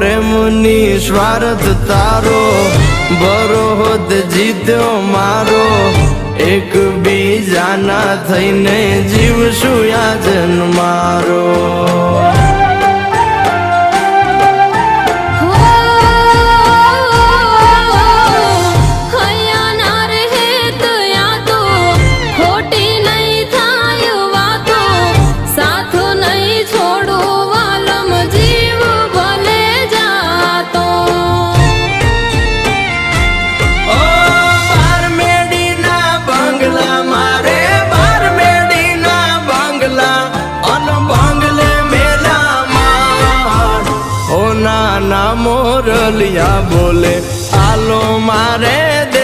પ્રેમની સ્વાર્થ તારો ભરો હોત જીત્યો મારો એક બીજાના થઈને જીવશું આ જન્મારો મોરલિયા બોલે આલો મારે